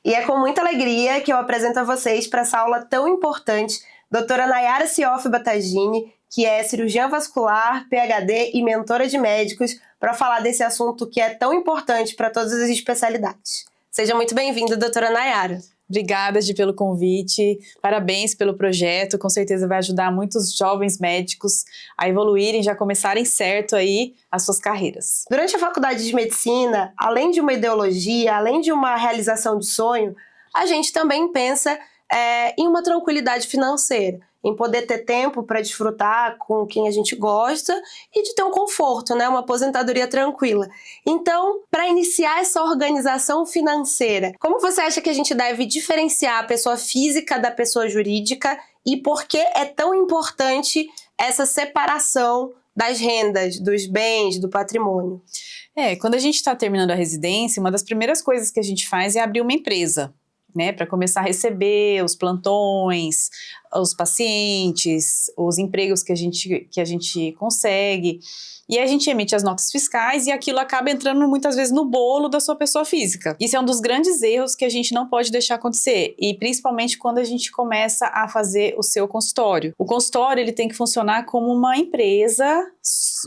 E é com muita alegria que eu apresento a vocês para essa aula tão importante, doutora Nayara Cioff Battagini, que é cirurgiã vascular, PhD e mentora de médicos, para falar desse assunto que é tão importante para todas as especialidades. Seja muito bem-vinda, doutora Nayara. Obrigada, Gi, pelo convite. Parabéns pelo projeto. Com certeza vai ajudar muitos jovens médicos a evoluírem, já começarem certo aí as suas carreiras. Durante a faculdade de medicina, além de uma ideologia, além de uma realização de sonho, a gente também pensa em uma tranquilidade financeira, em poder ter tempo para desfrutar com quem a gente gosta e de ter um conforto, né? Uma aposentadoria tranquila. Então, para iniciar essa organização financeira, como você acha que a gente deve diferenciar a pessoa física da pessoa jurídica e por que é tão importante essa separação das rendas, dos bens, do patrimônio? Quando a gente está terminando a residência, uma das primeiras coisas que a gente faz é abrir uma empresa, né, para começar a receber os plantões, os pacientes, os empregos que a gente consegue. E a gente emite as notas fiscais e aquilo acaba entrando muitas vezes no bolo da sua pessoa física. Isso é um dos grandes erros que a gente não pode deixar acontecer, e principalmente quando a gente começa a fazer o seu consultório. O consultório, ele tem que funcionar como uma empresa,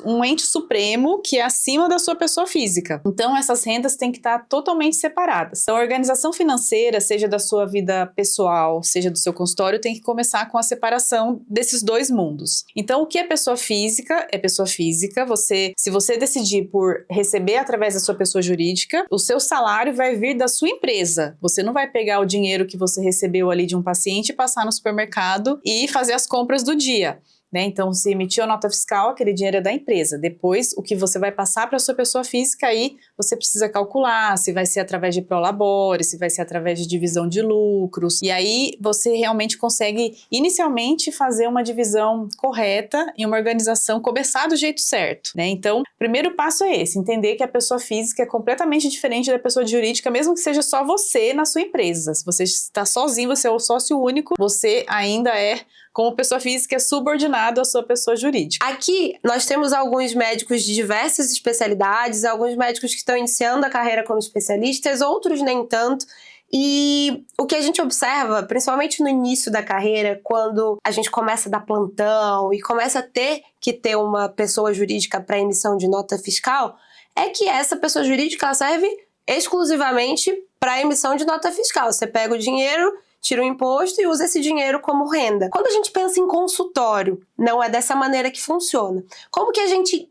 um ente supremo que é acima da sua pessoa física. Então essas rendas têm que estar totalmente separadas. Então a organização financeira, seja da sua vida pessoal, seja do seu consultório, tem que começar com a separação desses dois mundos. Então o que é pessoa física? É pessoa física. Se você decidir por receber através da sua pessoa jurídica, o seu salário vai vir da sua empresa. Você não vai pegar o dinheiro que você recebeu ali de um paciente, passar no supermercado e fazer as compras do dia. Então, se emitiu a nota fiscal, aquele dinheiro é da empresa. Depois, o que você vai passar para a sua pessoa física, aí você precisa calcular se vai ser através de prolabore, se vai ser através de divisão de lucros. E aí, você realmente consegue, inicialmente, fazer uma divisão correta e uma organização, começar do jeito certo. Então, o primeiro passo é esse, entender que a pessoa física é completamente diferente da pessoa jurídica, mesmo que seja só você na sua empresa. Se você está sozinho, você é o sócio único, você ainda é, como pessoa física, é subordinado à sua pessoa jurídica. Aqui nós temos alguns médicos de diversas especialidades, alguns médicos que estão iniciando a carreira como especialistas, outros nem tanto. E o que a gente observa, principalmente no início da carreira, quando a gente começa a dar plantão e começa a ter que ter uma pessoa jurídica para emissão de nota fiscal, é que essa pessoa jurídica ela serve exclusivamente para emissão de nota fiscal. Você pega o dinheiro, tira o imposto e usa esse dinheiro como renda. Quando a gente pensa em consultório, não é dessa maneira que funciona. Como que a gente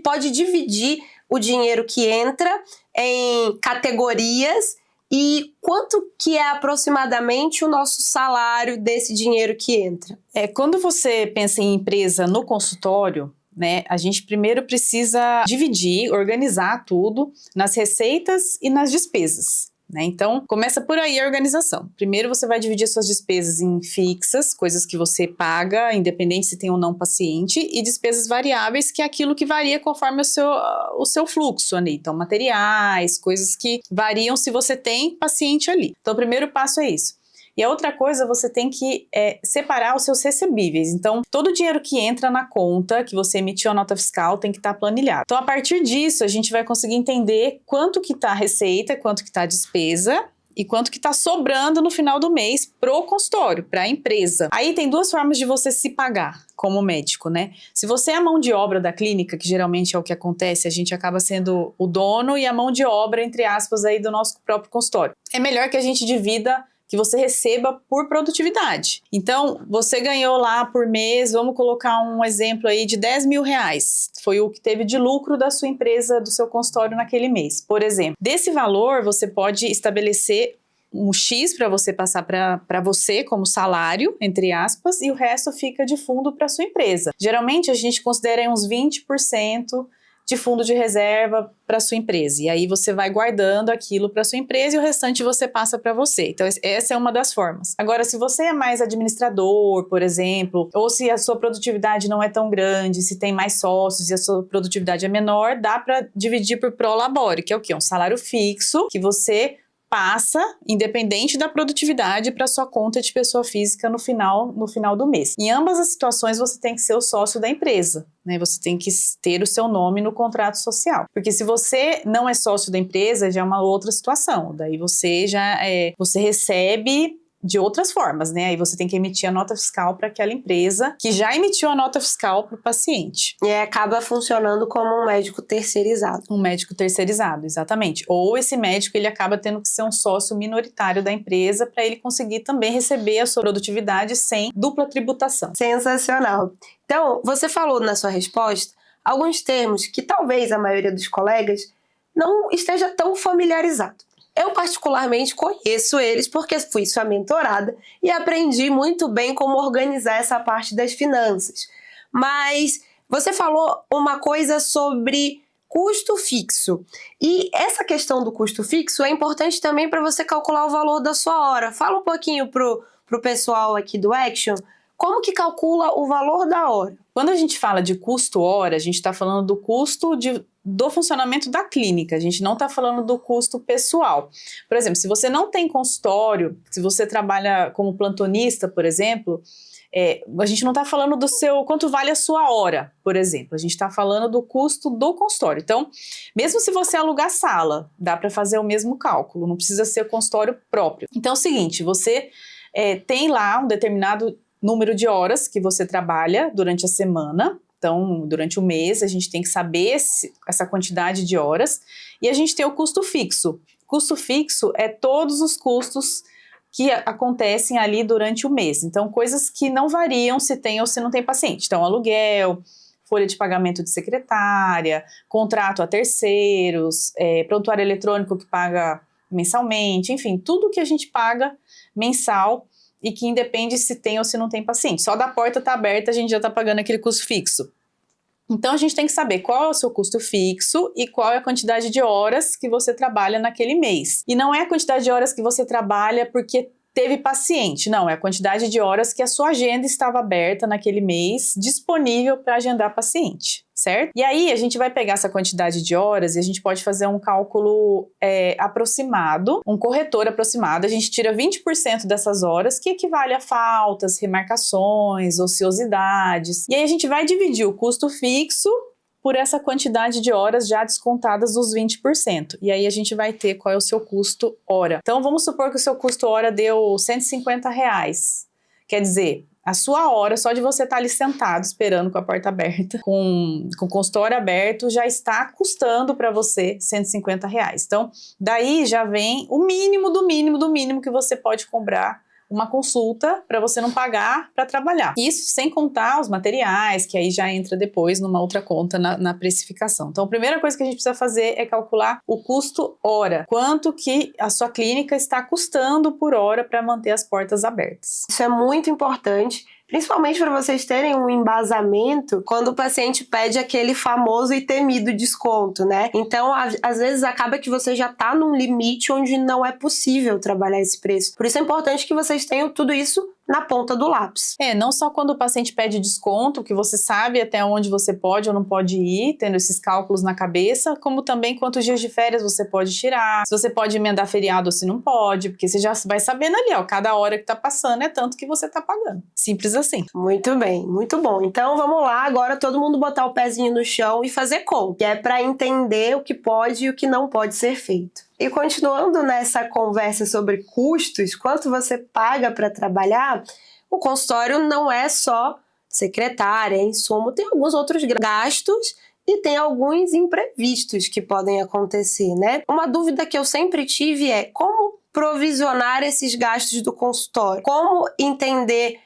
pode dividir o dinheiro que entra em categorias e quanto que é aproximadamente o nosso salário desse dinheiro que entra? Quando você pensa em empresa no consultório, a gente primeiro precisa dividir, organizar tudo nas receitas e nas despesas. Então, começa por aí a organização. Primeiro você vai dividir suas despesas em fixas, coisas que você paga, independente se tem ou não paciente, e despesas variáveis, que é aquilo que varia conforme o seu fluxo ali. Então, materiais, coisas que variam se você tem paciente ali. Então, o primeiro passo é isso. E a outra coisa, você tem que separar os seus recebíveis. Então, todo o dinheiro que entra na conta, que você emitiu a nota fiscal, tem que estar planilhado. Então, a partir disso, a gente vai conseguir entender quanto que está a receita, quanto que está a despesa e quanto que está sobrando no final do mês pro consultório, para a empresa. Aí tem duas formas de você se pagar como médico, Se você é a mão de obra da clínica, que geralmente é o que acontece, a gente acaba sendo o dono e a mão de obra, entre aspas, aí do nosso próprio consultório. É melhor que a gente divida, que você receba por produtividade. Então, você ganhou lá por mês, vamos colocar um exemplo aí de 10 mil reais. Foi o que teve de lucro da sua empresa, do seu consultório naquele mês, por exemplo. Desse valor, você pode estabelecer um X para você passar para você como salário, entre aspas, e o resto fica de fundo para sua empresa. Geralmente, a gente considera aí uns 20% de fundo de reserva para sua empresa. E aí você vai guardando aquilo para sua empresa e o restante você passa para você. Então essa é uma das formas. Agora, se você é mais administrador, por exemplo, ou se a sua produtividade não é tão grande, se tem mais sócios e a sua produtividade é menor, dá para dividir por prolabore, que é o quê? Um salário fixo que você passa, independente da produtividade, para sua conta de pessoa física no final do mês. Em ambas as situações, você tem que ser o sócio da empresa, né? Você tem que ter o seu nome no contrato social. Porque se você não é sócio da empresa, já é uma outra situação. Daí você você recebe de outras formas, né? Aí você tem que emitir a nota fiscal para aquela empresa que já emitiu a nota fiscal para o paciente. E aí acaba funcionando como um médico terceirizado. Um médico terceirizado, exatamente. Ou esse médico, ele acaba tendo que ser um sócio minoritário da empresa para ele conseguir também receber a sua produtividade sem dupla tributação. Sensacional. Então, você falou na sua resposta alguns termos que talvez a maioria dos colegas não esteja tão familiarizado. Eu particularmente conheço eles porque fui sua mentorada e aprendi muito bem como organizar essa parte das finanças. Mas você falou uma coisa sobre custo fixo. E essa questão do custo fixo é importante também para você calcular o valor da sua hora. Fala um pouquinho pro pessoal aqui do Action, como que calcula o valor da hora? Quando a gente fala de custo hora, a gente está falando do custo do funcionamento da clínica, a gente não está falando do custo pessoal. Por exemplo, se você não tem consultório, se você trabalha como plantonista, por exemplo, a gente não está falando do quanto vale a sua hora, por exemplo, a gente está falando do custo do consultório. Então, mesmo se você alugar sala, dá para fazer o mesmo cálculo, não precisa ser consultório próprio. Então é o seguinte, você tem lá um determinado número de horas que você trabalha durante a semana. Então, durante o mês, a gente tem que saber essa quantidade de horas. E a gente tem o custo fixo. Custo fixo é todos os custos que acontecem ali durante o mês. Então, coisas que não variam se tem ou se não tem paciente. Então, aluguel, folha de pagamento de secretária, contrato a terceiros, prontuário eletrônico que paga mensalmente, enfim, tudo que a gente paga mensal e que independe se tem ou se não tem paciente. Só da porta estar aberta, a gente já está pagando aquele custo fixo. Então, a gente tem que saber qual é o seu custo fixo e qual é a quantidade de horas que você trabalha naquele mês. E não é a quantidade de horas que você trabalha porque teve paciente, não, é a quantidade de horas que a sua agenda estava aberta naquele mês, disponível para agendar paciente, certo? E aí a gente vai pegar essa quantidade de horas e a gente pode fazer um cálculo aproximado, um corretor aproximado, a gente tira 20% dessas horas, que equivale a faltas, remarcações, ociosidades, e aí a gente vai dividir o custo fixo por essa quantidade de horas já descontadas dos 20%. E aí a gente vai ter qual é o seu custo hora. Então vamos supor que o seu custo hora deu R$150. Quer dizer, a sua hora, só de você estar ali sentado, esperando com a porta aberta, com o consultório aberto, já está custando para você R$150. Então, daí já vem o mínimo do mínimo do mínimo que você pode cobrar uma consulta para você não pagar para trabalhar. Isso sem contar os materiais, que aí já entra depois numa outra conta na precificação. Então, a primeira coisa que a gente precisa fazer é calcular o custo hora. Quanto que a sua clínica está custando por hora para manter as portas abertas. Isso é muito importante, principalmente para vocês terem um embasamento quando o paciente pede aquele famoso e temido desconto, né? Então, às vezes acaba que você já está num limite onde não é possível trabalhar esse preço. Por isso é importante que vocês tenham tudo isso na ponta do lápis. Não só quando o paciente pede desconto, que você sabe até onde você pode ou não pode ir, tendo esses cálculos na cabeça, como também quantos dias de férias você pode tirar, se você pode emendar feriado ou se não pode, porque você já vai sabendo ali, ó, cada hora que tá passando é tanto que você tá pagando. Simples assim. Muito bem, muito bom. Então vamos lá, agora todo mundo botar o pezinho no chão e fazer conta, que é para entender o que pode e o que não pode ser feito. E continuando nessa conversa sobre custos, quanto você paga para trabalhar, o consultório não é só secretária, insumo, tem alguns outros gastos e tem alguns imprevistos que podem acontecer, né? Uma dúvida que eu sempre tive é como provisionar esses gastos do consultório, como entender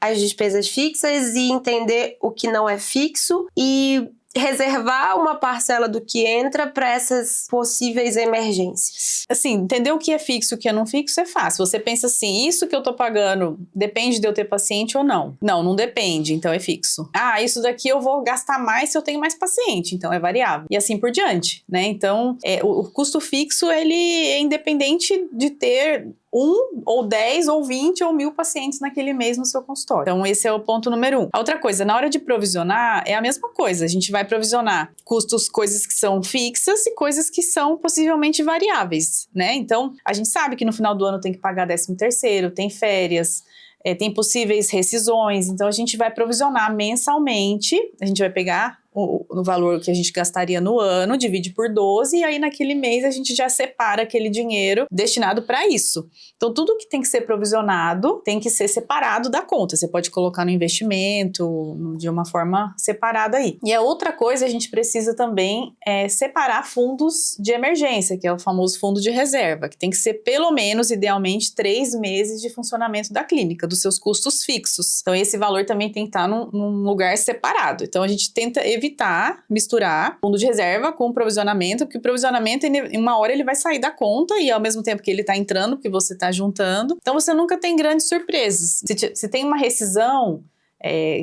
as despesas fixas e entender o que não é fixo e reservar uma parcela do que entra para essas possíveis emergências. Assim, entender o que é fixo e o que é não fixo é fácil. Você pensa assim, isso que eu tô pagando depende de eu ter paciente ou não? Não, não depende, então é fixo. Ah, isso daqui eu vou gastar mais se eu tenho mais paciente, então é variável. E assim por diante, né? Então, o custo fixo, ele é independente de ter 1 ou 10 ou 20 ou 1.000 pacientes naquele mês no seu consultório. Então esse é o ponto número 1. A outra coisa, na hora de provisionar, é a mesma coisa. A gente vai provisionar custos, coisas que são fixas e coisas que são possivelmente variáveis, né? Então a gente sabe que no final do ano tem que pagar 13º, tem férias, tem possíveis rescisões. Então a gente vai provisionar mensalmente, a gente vai pegar o valor que a gente gastaria no ano, divide por 12, e aí naquele mês a gente já separa aquele dinheiro destinado para isso. Então tudo que tem que ser provisionado tem que ser separado da conta. Você pode colocar no investimento de uma forma separada aí. E a outra coisa, a gente precisa também separar fundos de emergência, que é o famoso fundo de reserva, que tem que ser pelo menos, idealmente, 3 meses de funcionamento da clínica, dos seus custos fixos. Então esse valor também tem que estar num lugar separado. Então a gente tenta evitar misturar fundo de reserva com provisionamento, porque o provisionamento, em uma hora ele vai sair da conta e ao mesmo tempo que ele está entrando, porque você está juntando. Então você nunca tem grandes surpresas. Se tem uma rescisão,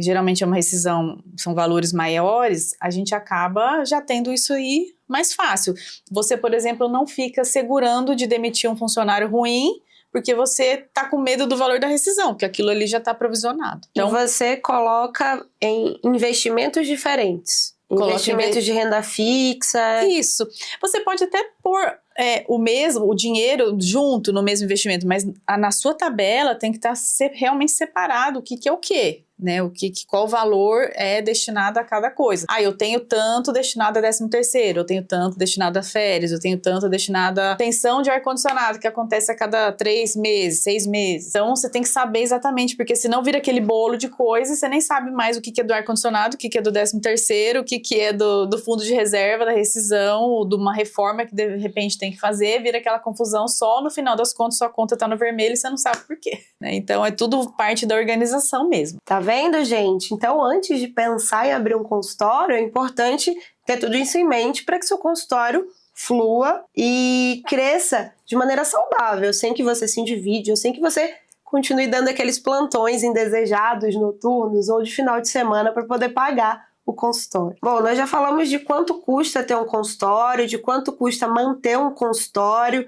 geralmente é uma rescisão, são valores maiores, a gente acaba já tendo isso aí mais fácil. Você, por exemplo, não fica segurando de demitir um funcionário ruim, porque você tá com medo do valor da rescisão, porque aquilo ali já tá provisionado. Então você coloca em investimentos diferentes. Investimentos de renda fixa. Isso. Você pode até pôr o dinheiro junto no mesmo investimento, mas na sua tabela tem que estar realmente separado o que é o quê. Né, qual valor é destinado a cada coisa. Eu tenho tanto destinado a 13º, eu tenho tanto destinado a férias, eu tenho tanto destinado a tensão de ar-condicionado, que acontece a cada 3 meses, 6 meses. Então, você tem que saber exatamente, porque senão vira aquele bolo de coisas, você nem sabe mais o que é do ar-condicionado, o que é do 13º, o que é do fundo de reserva, da rescisão, ou de uma reforma que de repente tem que fazer, vira aquela confusão só, no final das contas, sua conta tá no vermelho e você não sabe por quê. Né? Então, é tudo parte da organização mesmo. Tá vendo, gente? Então, antes de pensar em abrir um consultório, é importante ter tudo isso em mente para que seu consultório flua e cresça de maneira saudável, sem que você se endivide, ou sem que você continue dando aqueles plantões indesejados noturnos ou de final de semana para poder pagar o consultório. Bom, nós já falamos de quanto custa ter um consultório, de quanto custa manter um consultório,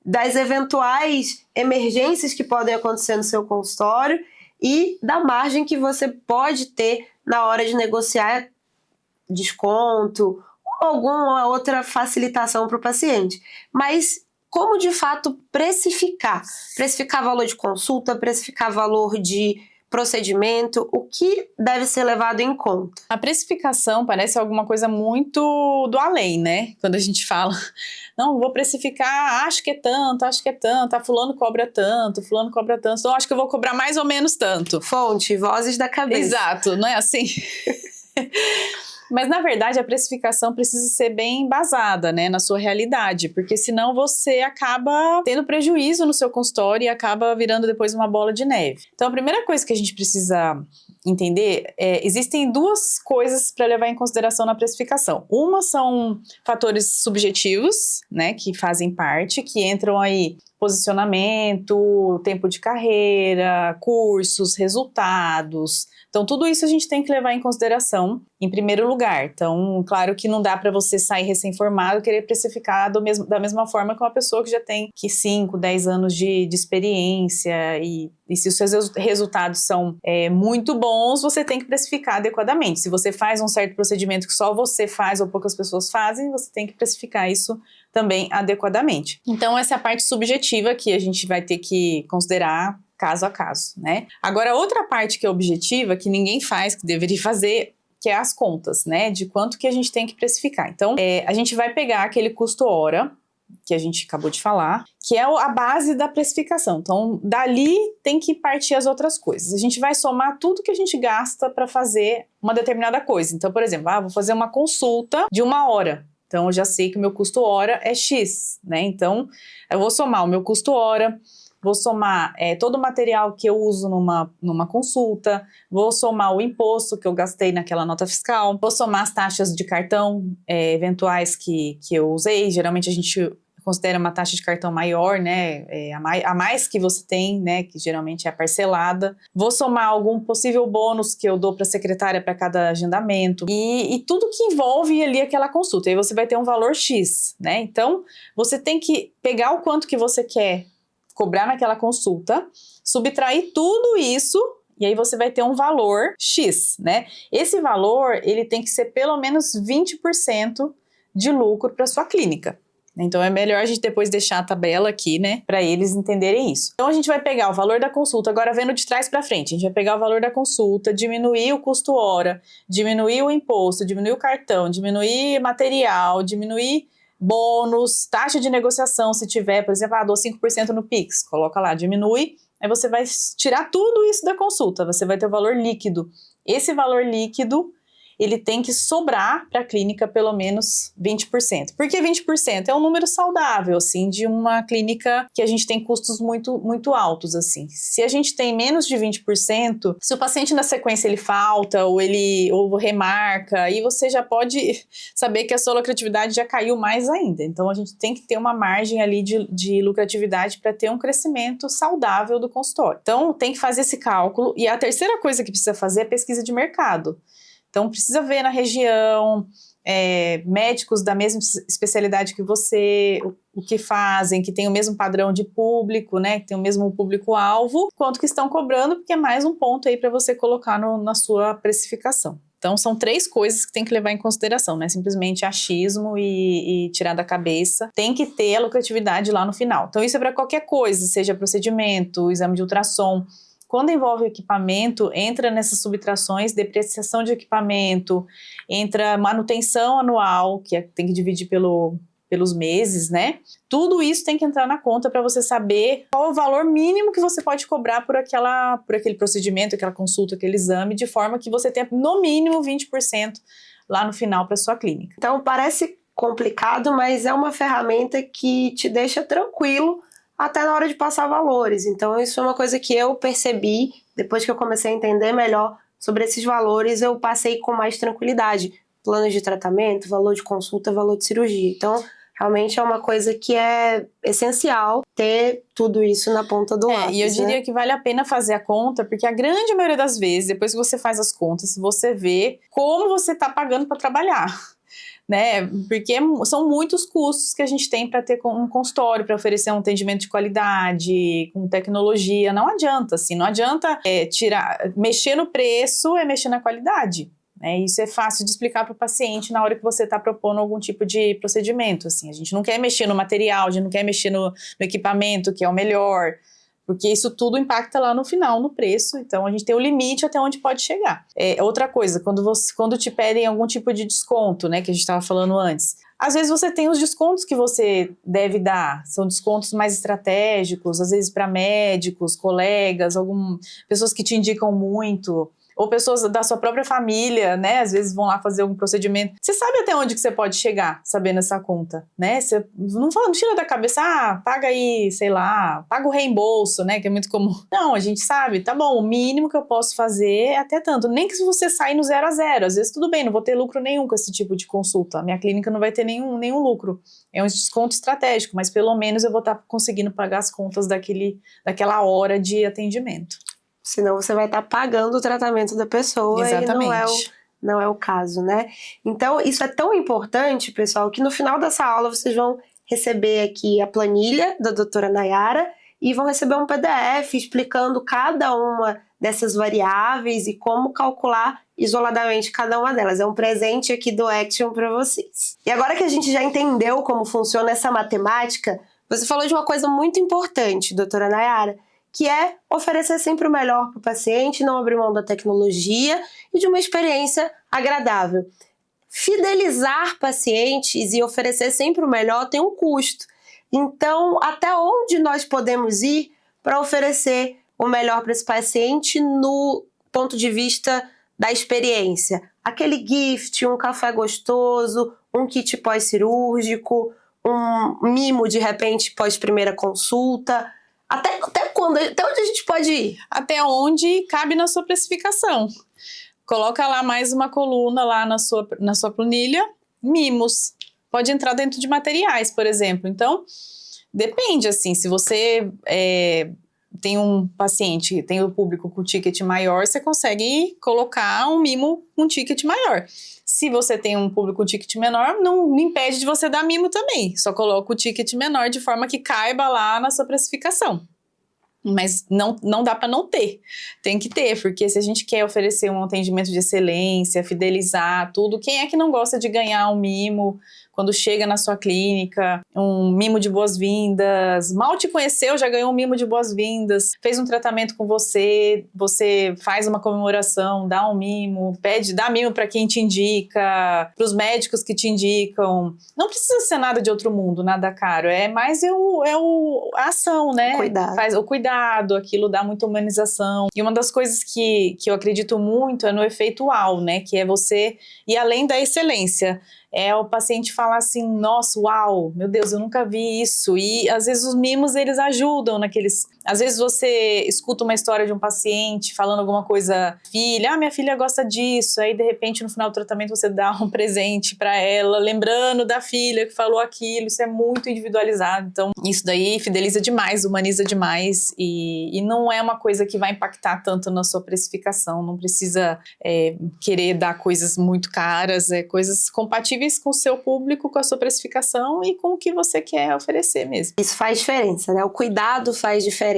das eventuais emergências que podem acontecer no seu consultório e da margem que você pode ter na hora de negociar desconto ou alguma outra facilitação para o paciente. Mas como de fato precificar? Precificar valor de consulta, precificar valor de procedimento, o que deve ser levado em conta? A precificação parece alguma coisa muito do além, né? Quando a gente fala, não, vou precificar, acho que é tanto, fulano cobra tanto, então acho que eu vou cobrar mais ou menos tanto. Fonte, vozes da cabeça. Exato, não é assim? Mas, na verdade, a precificação precisa ser bem embasada, né, na sua realidade, porque senão você acaba tendo prejuízo no seu consultório e acaba virando depois uma bola de neve. Então, a primeira coisa que a gente precisa entender existem 2 coisas para levar em consideração na precificação. Uma são fatores subjetivos, né, que fazem parte, que entram aí posicionamento, tempo de carreira, cursos, resultados. Então, tudo isso a gente tem que levar em consideração em primeiro lugar. Então, claro que não dá para você sair recém-formado e querer precificar da mesma forma que uma pessoa que já tem 5, 10 anos de experiência e se os seus resultados são muito bons, você tem que precificar adequadamente. Se você faz um certo procedimento que só você faz ou poucas pessoas fazem, você tem que precificar isso também adequadamente. Então, essa é a parte subjetiva que a gente vai ter que considerar caso a caso, né? Agora, outra parte que é objetiva, que ninguém faz, que deveria fazer, que é as contas, né? De quanto que a gente tem que precificar. Então, a gente vai pegar aquele custo hora, que a gente acabou de falar, que é a base da precificação. Então, dali tem que partir as outras coisas. A gente vai somar tudo que a gente gasta para fazer uma determinada coisa. Então, por exemplo, vou fazer uma consulta de 1 hora. Então, eu já sei que o meu custo hora é X, né? Então, eu vou somar o meu custo hora, vou somar todo o material que eu uso numa consulta, vou somar o imposto que eu gastei naquela nota fiscal, vou somar as taxas de cartão eventuais que eu usei. Geralmente a gente considera uma taxa de cartão maior, né, a mais que você tem, né, que geralmente é a parcelada. Vou somar algum possível bônus que eu dou para a secretária para cada agendamento e tudo que envolve ali aquela consulta. Aí você vai ter um valor X, né? Então, você tem que pegar o quanto que você quer cobrar naquela consulta, subtrair tudo isso, e aí você vai ter um valor X, né? Esse valor, ele tem que ser pelo menos 20% de lucro para sua clínica. Então é melhor a gente depois deixar a tabela aqui, né, para eles entenderem isso. Então a gente vai pegar o valor da consulta, agora vendo de trás para frente, a gente vai pegar o valor da consulta, diminuir o custo hora, diminuir o imposto, diminuir o cartão, diminuir material, diminuir bônus, taxa de negociação se tiver, por exemplo, dou 5% no Pix, coloca lá, diminui, aí você vai tirar tudo isso da consulta, você vai ter o valor líquido. Esse valor líquido, ele tem que sobrar para a clínica pelo menos 20%. Por que 20%? É um número saudável, assim, de uma clínica que a gente tem custos muito, muito altos, assim. Se a gente tem menos de 20%, se o paciente na sequência ele falta ou remarca, aí você já pode saber que a sua lucratividade já caiu mais ainda. Então a gente tem que ter uma margem ali de lucratividade para ter um crescimento saudável do consultório. Então tem que fazer esse cálculo. E a terceira coisa que precisa fazer é pesquisa de mercado. Então, precisa ver na região, médicos da mesma especialidade que você, o que fazem, que tem o mesmo padrão de público, né, que tem o mesmo público-alvo, quanto que estão cobrando, porque é mais um ponto aí para você colocar na sua precificação. Então, são 3 coisas que tem que levar em consideração, não é simplesmente achismo e tirar da cabeça. Tem que ter a lucratividade lá no final. Então, isso é para qualquer coisa, seja procedimento, exame de ultrassom. Quando envolve equipamento, entra nessas subtrações, depreciação de equipamento, entra manutenção anual, que tem que dividir pelos meses, né? Tudo isso tem que entrar na conta para você saber qual é o valor mínimo que você pode cobrar por aquele procedimento, aquela consulta, aquele exame, de forma que você tenha no mínimo 20% lá no final para sua clínica. Então parece complicado, mas é uma ferramenta que te deixa tranquilo até na hora de passar valores. Então isso é uma coisa que eu percebi, depois que eu comecei a entender melhor sobre esses valores, eu passei com mais tranquilidade. Planos de tratamento, valor de consulta, valor de cirurgia. Então, realmente é uma coisa que é essencial ter tudo isso na ponta do lápis. E eu diria, né, que vale a pena fazer a conta, porque a grande maioria das vezes, depois que você faz as contas, você vê como você está pagando para trabalhar. Né? Porque são muitos custos que a gente tem para ter um consultório, para oferecer um atendimento de qualidade, com tecnologia. Não adianta, assim, não adianta mexer no preço, mexer na qualidade. Né? Isso é fácil de explicar para o paciente na hora que você está propondo algum tipo de procedimento. Assim. A gente não quer mexer no material, a gente não quer mexer no equipamento, que é o melhor, porque isso tudo impacta lá no final, no preço. Então, a gente tem o limite até onde pode chegar. Outra coisa, quando te pedem algum tipo de desconto, né, que a gente estava falando antes, às vezes você tem os descontos que você deve dar, são descontos mais estratégicos, às vezes para médicos, colegas, pessoas que te indicam muito, ou pessoas da sua própria família, né, às vezes vão lá fazer algum procedimento. Você sabe até onde que você pode chegar sabendo essa conta, né? Você não tira da cabeça, paga aí, sei lá, paga o reembolso, né, que é muito comum. Não, a gente sabe, tá bom, o mínimo que eu posso fazer é até tanto. Nem que se você sair no 0 a 0, às vezes tudo bem, não vou ter lucro nenhum com esse tipo de consulta. A minha clínica não vai ter nenhum lucro. É um desconto estratégico, mas pelo menos eu vou estar conseguindo pagar as contas daquela hora de atendimento. Senão você vai estar pagando o tratamento da pessoa. Exatamente. E não é o caso, né? Então, isso é tão importante, pessoal, que no final dessa aula vocês vão receber aqui a planilha da doutora Nayara e vão receber um PDF explicando cada uma dessas variáveis e como calcular isoladamente cada uma delas. É um presente aqui do Action para vocês. E agora que a gente já entendeu como funciona essa matemática, você falou de uma coisa muito importante, doutora Nayara, que é oferecer sempre o melhor para o paciente, não abrir mão da tecnologia e de uma experiência agradável. Fidelizar pacientes e oferecer sempre o melhor tem um custo. Então, até onde nós podemos ir para oferecer o melhor para esse paciente no ponto de vista da experiência? Aquele gift, um café gostoso, um kit pós-cirúrgico, um mimo de repente pós-primeira consulta. Até onde a gente pode ir? Até onde cabe na sua precificação. Coloca lá mais uma coluna lá na sua planilha, mimos. Pode entrar dentro de materiais, por exemplo. Então, depende, assim, se você tem um paciente, tem o público com ticket maior, você consegue colocar um mimo com ticket maior. Se você tem um público com ticket menor, não impede de você dar mimo também. Só coloca o ticket menor de forma que caiba lá na sua precificação. Mas não dá para não ter. Tem que ter, porque se a gente quer oferecer um atendimento de excelência, fidelizar tudo, quem é que não gosta de ganhar um mimo quando chega na sua clínica, um mimo de boas-vindas, mal te conheceu, já ganhou um mimo de boas-vindas, fez um tratamento com você, você faz uma comemoração, dá um mimo, dá mimo para quem te indica, para os médicos que te indicam. Não precisa ser nada de outro mundo, nada caro, é mais a ação, né? Faz o cuidado, aquilo dá muita humanização. E uma das coisas que eu acredito muito é no efeito uau, né? Que é você ir além da excelência. É o paciente falar assim, nossa, uau, meu Deus, eu nunca vi isso. E às vezes os mimos, eles ajudam naqueles... Às vezes você escuta uma história de um paciente falando alguma coisa, minha filha gosta disso, aí de repente no final do tratamento você dá um presente pra ela, lembrando da filha que falou aquilo, isso é muito individualizado. Então isso daí fideliza demais, humaniza demais e não é uma coisa que vai impactar tanto na sua precificação, não precisa querer dar coisas muito caras, coisas compatíveis com o seu público, com a sua precificação e com o que você quer oferecer mesmo. Isso faz diferença, né? O cuidado faz diferença.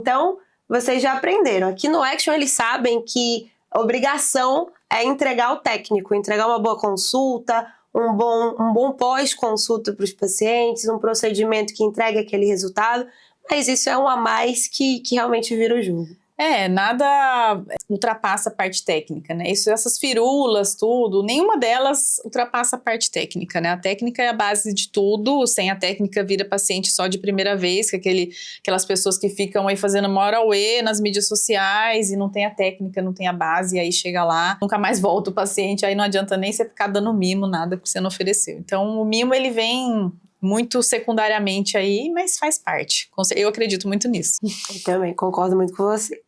Então, vocês já aprenderam. Aqui no Action eles sabem que a obrigação é entregar o técnico, entregar uma boa consulta, um bom pós-consulta para os pacientes, um procedimento que entregue aquele resultado, mas isso é um a mais que realmente vira o jogo. Nada ultrapassa a parte técnica, né? Essas firulas, tudo, nenhuma delas ultrapassa a parte técnica, né? A técnica é a base de tudo, sem a técnica vira paciente só de primeira vez, que aquelas pessoas que ficam aí fazendo maior auê nas mídias sociais e não tem a técnica, não tem a base, e aí chega lá, nunca mais volta o paciente, aí não adianta nem você ficar dando mimo, nada que você não ofereceu. Então o mimo ele vem muito secundariamente aí, mas faz parte. Eu acredito muito nisso. Eu também concordo muito com você.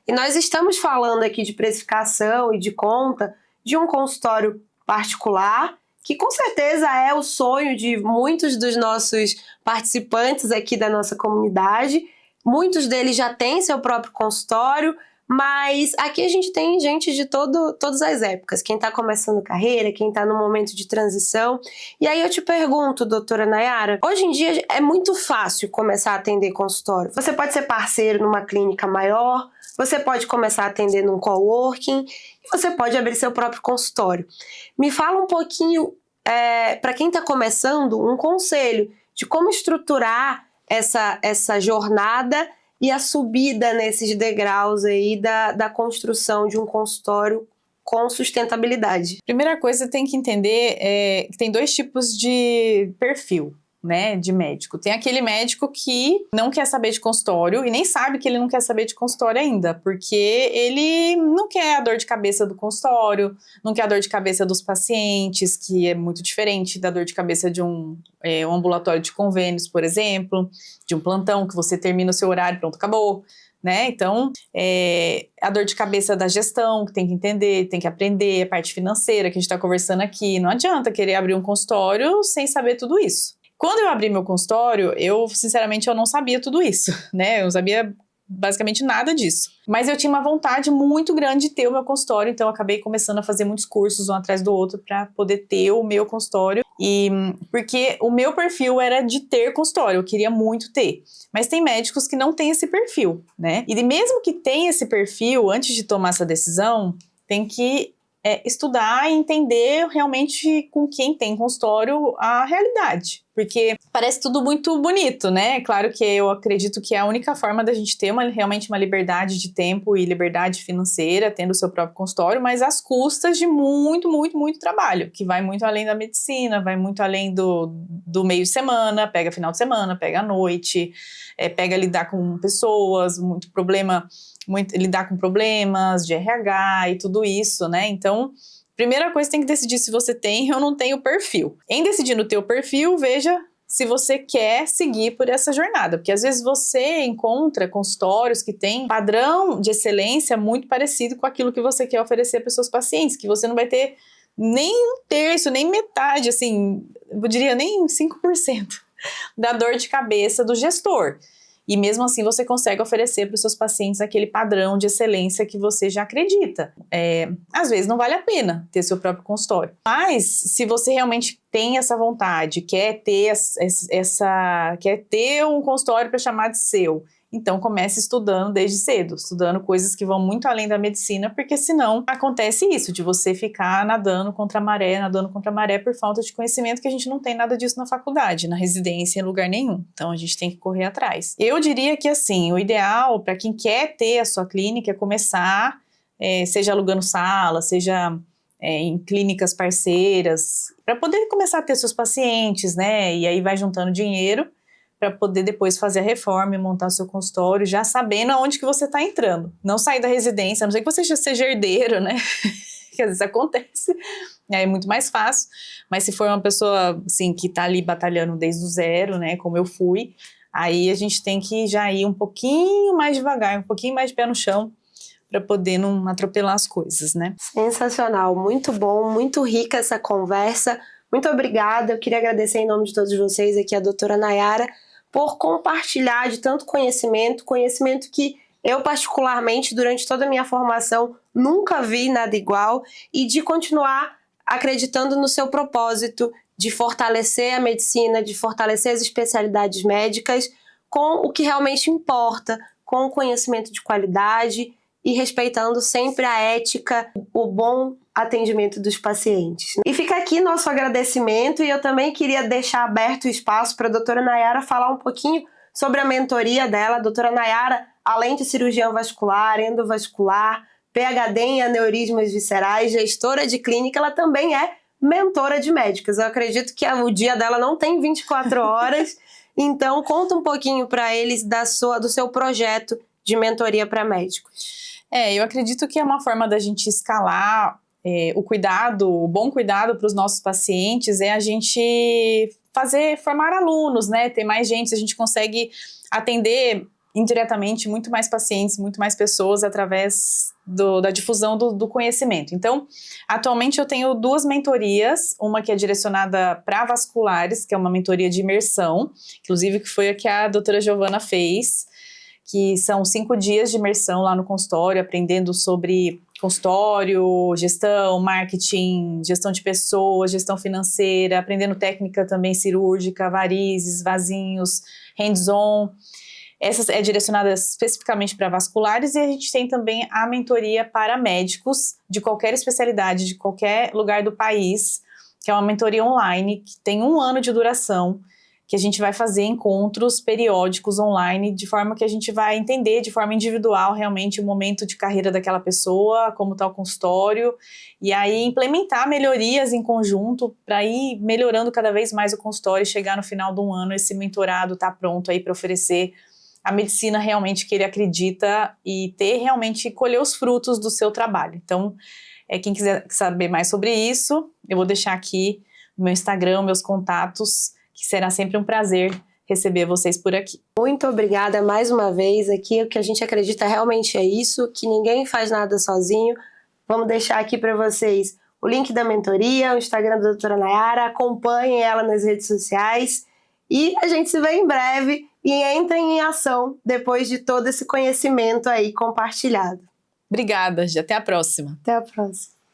E nós estamos falando aqui de precificação e de conta de um consultório particular, que com certeza é o sonho de muitos dos nossos participantes aqui da nossa comunidade. Muitos deles já têm seu próprio consultório, mas aqui a gente tem gente de todas as épocas, quem está começando carreira, quem está no momento de transição. E aí eu te pergunto, doutora Nayara, hoje em dia é muito fácil começar a atender consultório. Você pode ser parceiro numa clínica maior, você pode começar a atender num coworking, e você pode abrir seu próprio consultório. Me fala um pouquinho, para quem está começando, um conselho de como estruturar essa jornada e a subida nesses degraus aí da construção de um consultório com sustentabilidade. Primeira coisa, tem que entender que tem dois tipos de perfil, né, de médico. Tem aquele médico que não quer saber de consultório e nem sabe que ele não quer saber de consultório ainda, porque ele não quer a dor de cabeça do consultório, não quer a dor de cabeça dos pacientes, que é muito diferente da dor de cabeça de um ambulatório de convênios, por exemplo, de um plantão que você termina o seu horário, pronto, acabou. Né? Então, a dor de cabeça da gestão, que tem que entender, tem que aprender, a parte financeira que a gente está conversando aqui. Não adianta querer abrir um consultório sem saber tudo isso. Quando eu abri meu consultório, sinceramente, eu não sabia tudo isso, né? Eu não sabia basicamente nada disso. Mas eu tinha uma vontade muito grande de ter o meu consultório, então eu acabei começando a fazer muitos cursos um atrás do outro para poder ter o meu consultório. E porque o meu perfil era de ter consultório, eu queria muito ter. Mas tem médicos que não têm esse perfil, né? E mesmo que tenha esse perfil, antes de tomar essa decisão, tem que estudar e entender realmente com quem tem consultório a realidade. Porque parece tudo muito bonito, né? Claro que eu acredito que é a única forma da gente ter realmente uma liberdade de tempo e liberdade financeira, tendo o seu próprio consultório, mas às custas de muito, muito, muito trabalho, que vai muito além da medicina, vai muito além do meio de semana, pega final de semana, pega à noite, pega lidar com pessoas, lidar com problemas de RH e tudo isso, né? Então, primeira coisa, tem que decidir se você tem ou não tem o perfil. Em decidindo o teu perfil, veja se você quer seguir por essa jornada, porque às vezes você encontra consultórios que têm padrão de excelência muito parecido com aquilo que você quer oferecer para os seus pacientes, que você não vai ter nem um terço, nem metade, assim, eu diria nem 5% da dor de cabeça do gestor. E mesmo assim você consegue oferecer para os seus pacientes aquele padrão de excelência que você já acredita. Às vezes não vale a pena ter seu próprio consultório. Mas se você realmente tem essa vontade, quer ter um consultório para chamar de seu, então comece estudando desde cedo, estudando coisas que vão muito além da medicina, porque senão acontece isso, de você ficar nadando contra a maré por falta de conhecimento, que a gente não tem nada disso na faculdade, na residência, em lugar nenhum. Então a gente tem que correr atrás. Eu diria que assim, o ideal para quem quer ter a sua clínica é começar, seja alugando sala, seja em clínicas parceiras, para poder começar a ter seus pacientes, né? E aí vai juntando dinheiro para poder depois fazer a reforma e montar seu consultório, já sabendo aonde que você está entrando. Não sair da residência, a não ser que você seja herdeiro, né? Que às vezes acontece, é muito mais fácil. Mas se for uma pessoa, assim, que está ali batalhando desde o zero, né? Como eu fui, aí a gente tem que já ir um pouquinho mais devagar, um pouquinho mais de pé no chão, para poder não atropelar as coisas, né? Sensacional, muito bom, muito rica essa conversa. Muito obrigada, eu queria agradecer em nome de todos vocês aqui a doutora Nayara por compartilhar de tanto conhecimento que eu particularmente durante toda a minha formação nunca vi nada igual, e de continuar acreditando no seu propósito de fortalecer a medicina, de fortalecer as especialidades médicas com o que realmente importa, com o conhecimento de qualidade e respeitando sempre a ética, o bom atendimento dos pacientes. E fica aqui nosso agradecimento, e eu também queria deixar aberto o espaço para a doutora Nayara falar um pouquinho sobre a mentoria dela. A doutora Nayara, além de cirurgiã vascular, endovascular, PhD em aneurismas viscerais, gestora de clínica, ela também é mentora de médicos. Eu acredito que o dia dela não tem 24 horas, então conta um pouquinho para eles do seu projeto de mentoria para médicos. Eu acredito que é uma forma da gente escalar o bom cuidado para os nossos pacientes, é a gente formar alunos, né? Ter mais gente, a gente consegue atender indiretamente muito mais pacientes, muito mais pessoas através da difusão do conhecimento. Então, atualmente eu tenho 2 mentorias, uma que é direcionada para vasculares, que é uma mentoria de imersão, inclusive que foi a que a doutora Giovana fez, que são 5 dias de imersão lá no consultório, aprendendo sobre consultório, gestão, marketing, gestão de pessoas, gestão financeira, aprendendo técnica também cirúrgica, varizes, vasinhos, hands-on. Essa é direcionada especificamente para vasculares, e a gente tem também a mentoria para médicos de qualquer especialidade, de qualquer lugar do país, que é uma mentoria online, que tem 1 ano de duração, que a gente vai fazer encontros periódicos online, de forma que a gente vai entender de forma individual realmente o momento de carreira daquela pessoa, como está o consultório, e aí implementar melhorias em conjunto para ir melhorando cada vez mais o consultório, e chegar no final do ano esse mentorado tá pronto aí para oferecer a medicina realmente que ele acredita e realmente colher os frutos do seu trabalho. Então, quem quiser saber mais sobre isso, eu vou deixar aqui no meu Instagram, meus contatos, que será sempre um prazer receber vocês por aqui. Muito obrigada mais uma vez aqui. O que a gente acredita realmente é isso, que ninguém faz nada sozinho. Vamos deixar aqui para vocês o link da mentoria, o Instagram da doutora Nayara, acompanhem ela nas redes sociais, e a gente se vê em breve e entrem em ação depois de todo esse conhecimento aí compartilhado. Obrigada, até a próxima. Até a próxima.